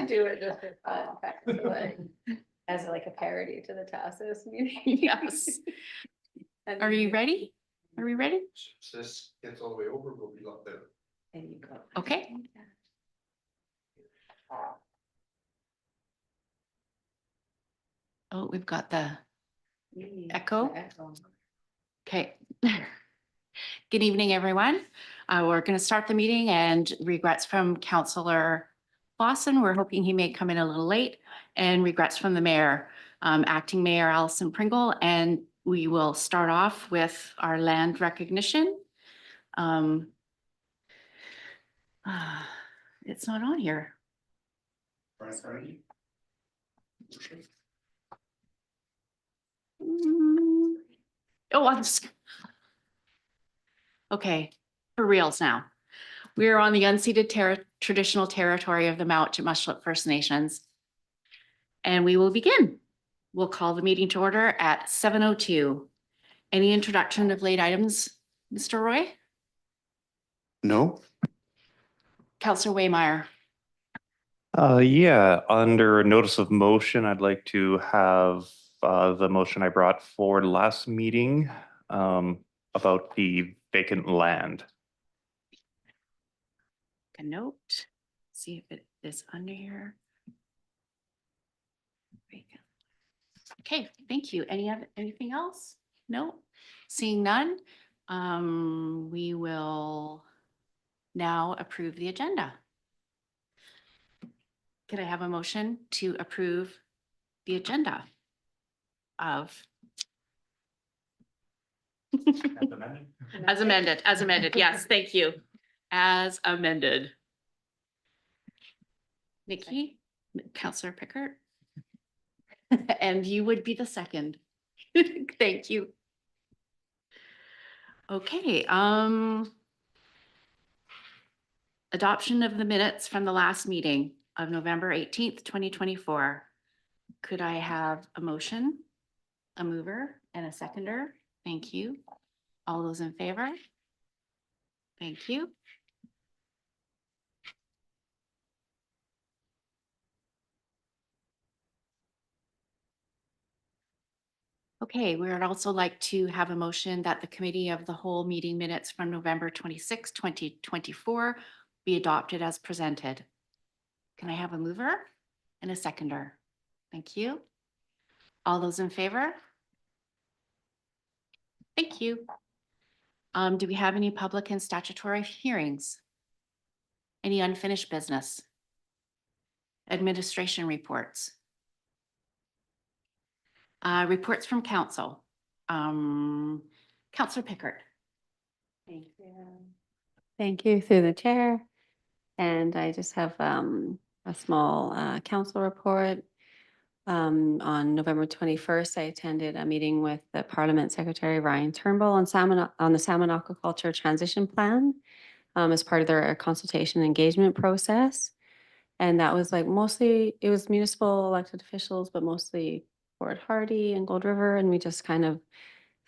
Do it just for fun, kind of like, as like a parody to the TASIS meeting. Yes. And Are you ready? Are we ready? So this gets all the way over, we'll be locked out. There you go. Okay. Oh, we've got the Echo? Okay. Good evening, everyone. We're going to start the meeting and regrets from Councillor Lawson. We're hoping he may come in a little late, and regrets from the mayor, acting mayor Allison Pringle. And we will start off with our land recognition. It's not on here. Oh, I'm just. Okay, for reals now. We are on the unceded traditional territory of the Mount-Mushlet First Nations. And we will begin. We'll call the meeting to order at 7:02. Any introduction of late items, Mr. Roy? No. Councillor Waymeyer. Yeah, under notice of motion, I'd like to have the motion I brought forward last meeting about the vacant land. A note. See if it is under here. Okay, thank you. Anything else? No? Seeing none, we will now approve the agenda. Could I have a motion to approve the agenda of? As amended, yes, thank you. As amended. Nikki, Councillor Pickert. And you would be the second. Thank you. Okay, adoption of the minutes from the last meeting of November 18th, 2024. Could I have a motion, a mover, and a seconder? Thank you. All those in favor? Thank you. Okay, we would also like to have a motion that the committee of the whole meeting minutes from November 26, 2024 be adopted as presented. Can I have a mover and a seconder? Thank you. All those in favor? Thank you. Do we have any public and statutory hearings? Any unfinished business? Administration reports? Reports from council. Councillor Pickert. Thank you. Thank you through the chair. And I just have a small council report. On November 21st, I attended a meeting with the Parliament Secretary Ryan Turnbull on the salmon aquaculture transition plan as part of their consultation engagement process. And that was like mostly, it was municipal elected officials, but mostly Port Hardy and Gold River. And we just kind of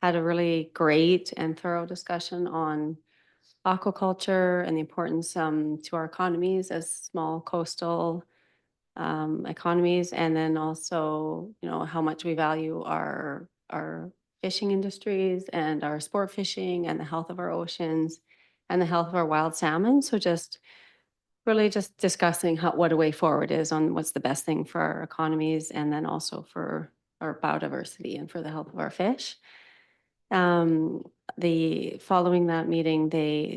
had a really great and thorough discussion on aquaculture and the importance to our economies as small coastal economies, and then also, you know, how much we value our fishing industries and our sport fishing and the health of our oceans and the health of our wild salmon. So just really just discussing what a way forward is on what's the best thing for our economies and then also for our biodiversity and for the health of our fish. Following that meeting,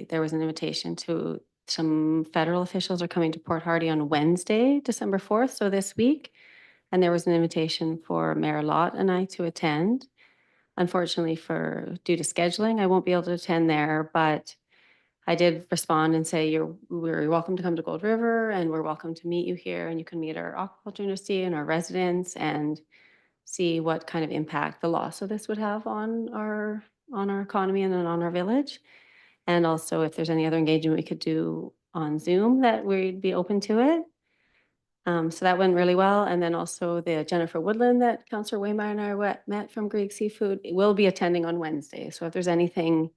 there was an invitation to some federal officials are coming to Port Hardy on Wednesday, December 4th, so this week. And there was an invitation for Mayor Lott and I to attend. Unfortunately, due to scheduling, I won't be able to attend there, but I did respond and say we're welcome to come to Gold River and we're welcome to meet you here, and you can meet our aquaculture industry and our residents and see what kind of impact the loss of this would have on our economy and then on our village. And also if there's any other engagement we could do on Zoom, that we'd be open to it. So that went really well. And then also the Jennifer Woodland that Councillor Waymeyer and I met from Greek Seafood will be attending on Wednesday. So if there's anything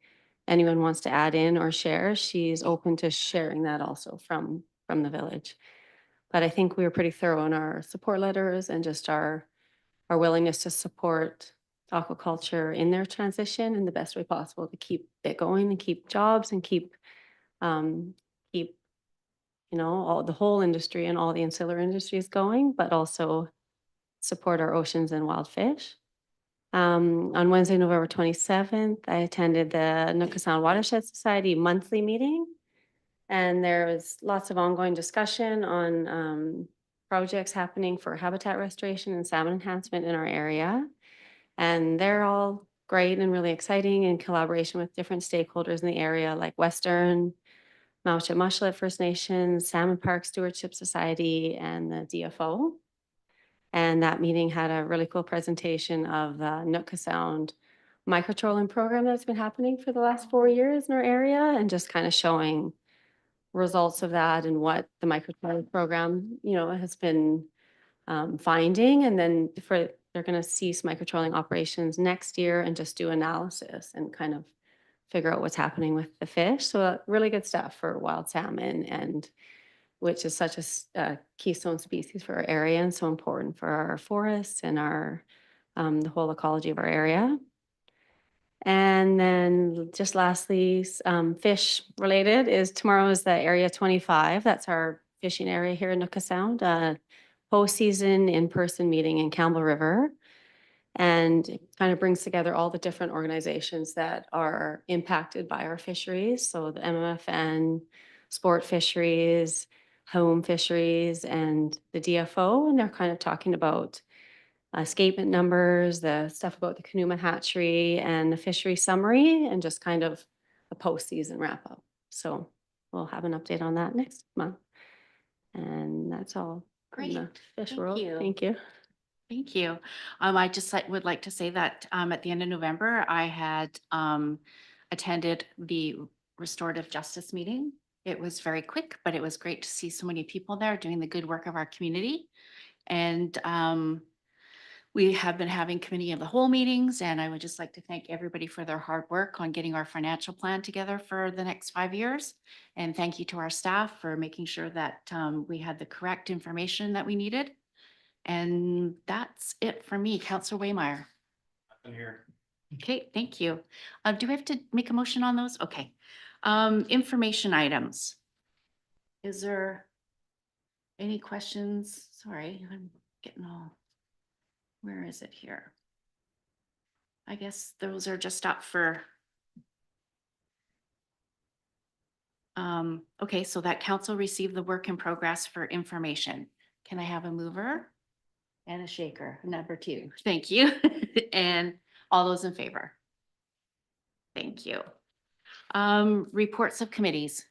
anyone wants to add in or share, she's open to sharing that also from the village. But I think we were pretty thorough in our support letters and just our willingness to support aquaculture in their transition in the best way possible to keep it going and keep jobs and keep, keep, all the whole industry and all the ancillary industries going, but also support our oceans and wild fish. On Wednesday, November 27th, I attended the Nooka Sound Watershed Society monthly meeting. And there was lots of ongoing discussion on projects happening for habitat restoration and salmon enhancement in our area. And they're all great and really exciting in collaboration with different stakeholders in the area like Western, Maucha Mushlet First Nation, Salmon Park Stewardship Society, and the DFO. And that meeting had a really cool presentation of the Nooka Sound microtrolling program that's been happening for the last 4 years in our area, and just kind of showing results of that and what the microtrolling program, has been finding. And then they're going to cease microtrolling operations next year and just do analysis and kind of figure out what's happening with the fish. So really good stuff for wild salmon, and which is such a keystone species for our area and so important for our forests and our the whole ecology of our area. And then just lastly, fish related is tomorrow is the Area 25. That's our fishing area here in Nooka Sound, postseason in-person meeting in Campbell River. And it kind of brings together all the different organizations that are impacted by our fisheries. So the MMFN, Sport Fisheries, Home Fisheries, and the DFO. And they're kind of talking about escapement numbers, the stuff about the Canooma hatchery and the fishery summary, and just kind of a postseason wrap up. So we'll have an update on that next month. And that's all. in the Great. Fish Thank world. you. Thank you. Thank you. I just would like to say that at the end of November, I had attended the restorative justice meeting. It was very quick, but it was great to see so many people there doing the good work of our community. And we have been having committee of the whole meetings, and I would just like to thank everybody for their hard work on getting our financial plan together for the next 5 years. And thank you to our staff for making sure that we had the correct information that we needed. And that's it for me. Counselor Waymire. Nothing here. Okay, thank you. Do we have to make a motion on those? Okay. Information items. Is there any questions? Sorry, I'm getting all, where is it here? I guess those are just up for. Okay, so that council received the work in progress for information. Can I have a mover? And a shaker, number 2. Thank you. And all those in favor? Thank you. Reports of committees.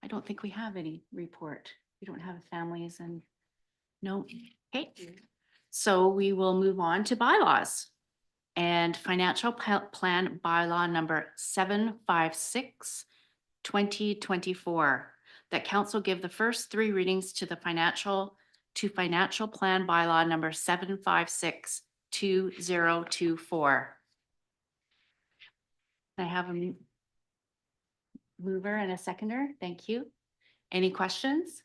I don't think we have any report. We don't have families and no. Okay. So we will move on to bylaws. And financial plan bylaw number 756, 2024. That council give the first 3 readings to the financial plan bylaw number 756, 2024. I have a mover and a seconder. Thank you. Any questions?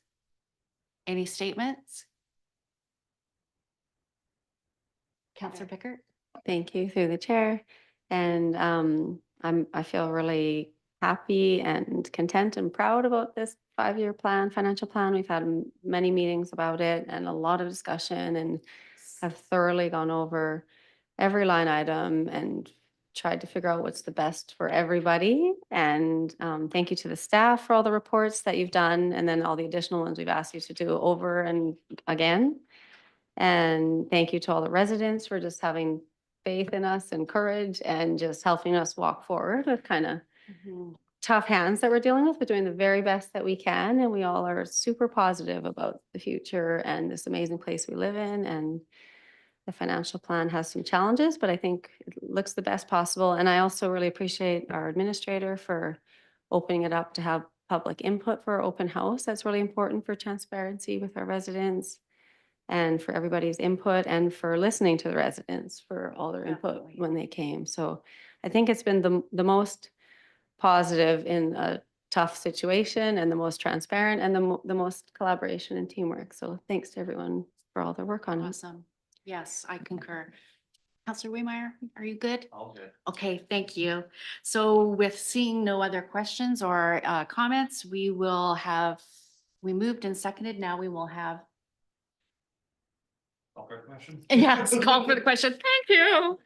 Any statements? Councillor Pickert? Thank you through the chair. And I feel really happy and content and proud about this 5-year plan, financial plan. We've had many meetings about it and a lot of discussion, and have thoroughly gone over every line item and tried to figure out what's the best for everybody. And thank you to the staff for all the reports that you've done, and then all the additional ones we've asked you to do over and again. And thank you to all the residents for just having faith in us and courage and just helping us walk forward with kind of tough hands that we're dealing with, but doing the very best that we can. And we all are super positive about the future and this amazing place we live in. And the financial plan has some challenges, but I think it looks the best possible. And I also really appreciate our administrator for opening it up to have public input for our open house. That's really important for transparency with our residents and for everybody's input, and for listening to the residents for all their input Definitely. when they came. So I think it's been the most positive in a tough situation and the most transparent and the most collaboration and teamwork. So thanks to everyone for all their work on it. Awesome. Yes, I concur. Counselor Waymire, are you good? All good. Okay, thank you. So with seeing no other questions or comments, we moved and seconded. Now we will have, yes, call for the question. Thank you.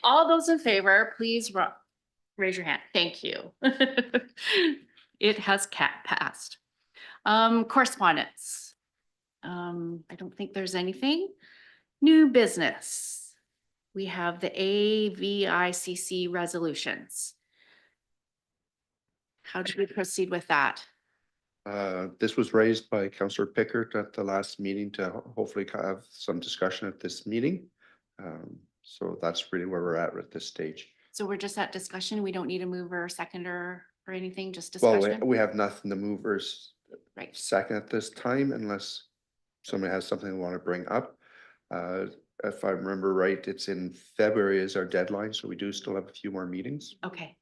All those in favor, please raise your hand. Thank you. It has passed. Correspondence. I don't think there's anything. New business. We have the AVICC resolutions. How do we proceed with that? This was raised by Councillor Pickert at the last meeting to hopefully have some discussion at this meeting. So that's really where we're at this stage. So we're just at discussion. We don't need a mover or seconder or anything, just Well, discussion? we have nothing to move or Right. second at this time unless somebody has something they want to bring up. If I remember right, it's in February is our deadline, so we do still have a few more meetings. Okay.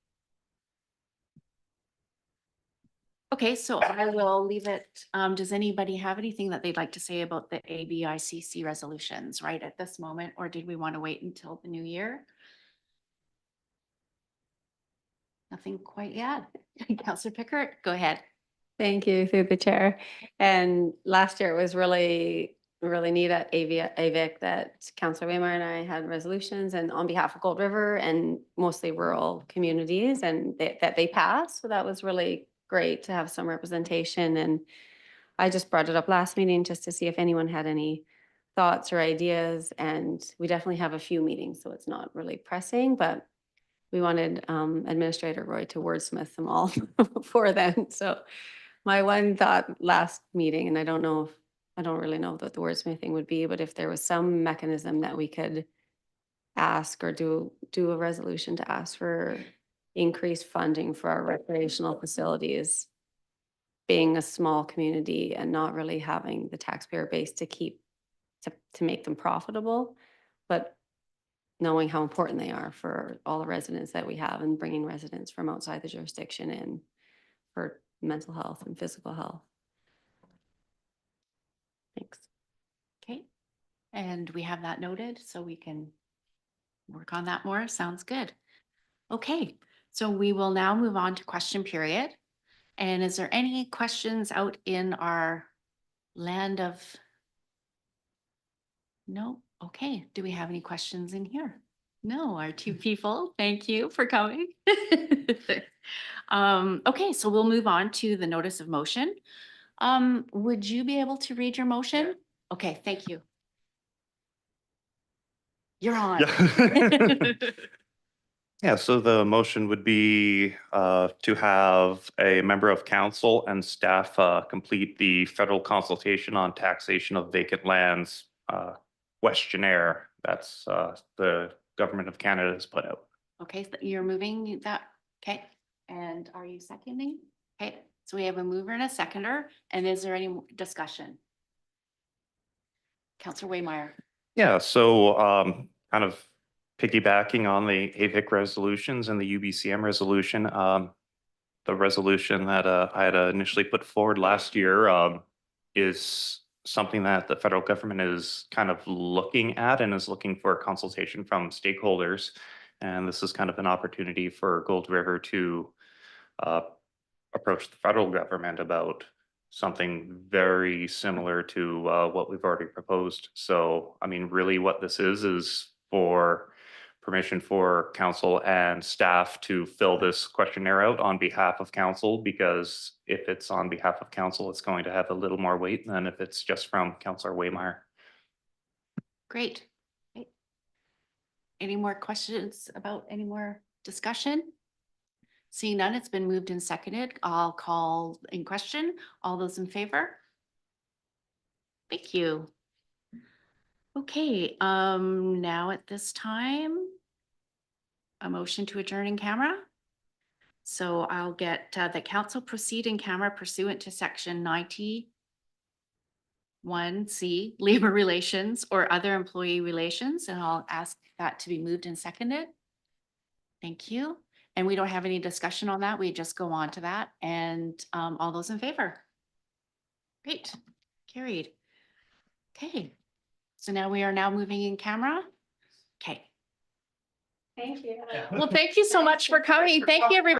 Okay, so I will leave it. Does anybody have anything that they'd like to say about the ABICC resolutions right at this moment, or did we want to wait until the new year? Nothing quite yet. Councillor Pickert, go ahead. Thank you through the chair. And last year it was really neat at AVIC that Councillor Waymire and I had resolutions and on behalf of Gold River and mostly rural communities and that they passed. So that was really great to have some representation. And I just brought it up last meeting just to see if anyone had any thoughts or ideas. And we definitely have a few meetings, so it's not really pressing, but we wanted Administrator Roy to wordsmith them all before then. So my one thought last meeting, and I don't really know what the wordsmithing would be, but if there was some mechanism that we could ask or do a resolution to ask for increased funding for our recreational facilities, being a small community and not really having the taxpayer base to make them profitable, but knowing how important they are for all the residents that we have and bringing residents from outside the jurisdiction in for mental health and physical health. Thanks. Okay, and we have that noted, so we can work on that more. Sounds good. Okay, so we will now move on to question period. And is there any questions out in our land of? No? Okay, do we have any questions in here? No, our two people, thank you for coming. Okay, so we'll move on to the notice of motion. Would you be able to read your motion? Okay, thank you. You're on. Yeah. Yeah, so the motion would be to have a member of council and staff complete the federal consultation on taxation of vacant lands questionnaire that's the Government of Canada has put out. Okay, so you're moving that, okay, and are you seconding? Okay, so we have a mover and a seconder, and is there any discussion? Councillor Waymire. Yeah, so kind of piggybacking on the AVIC resolutions and the UBCM resolution, the resolution that I had initially put forward last year is something that the federal government is kind of looking at and is looking for consultation from stakeholders. And this is kind of an opportunity for Gold River to approach the federal government about something very similar to what we've already proposed. So, I mean, really what this is for permission for council and staff to fill this questionnaire out on behalf of council, because if it's on behalf of council, it's going to have a little more weight than if it's just from Councillor Waymire. Great. Okay. Any more questions about any more discussion? Seeing none, it's been moved and seconded. I'll call in question. All those in favor? Thank you. Okay, now at this time, a motion to adjourn in camera. So I'll get the council proceed in camera pursuant to section 91C, labor relations or other employee relations, and I'll ask that to be moved and seconded. Thank you. And we don't have any discussion on that. We just go on to that. And all those in favor? Great, carried. Okay, so now we are now moving in camera. Okay. Thank you. Well, thank you so much for coming. Thank you, everybody.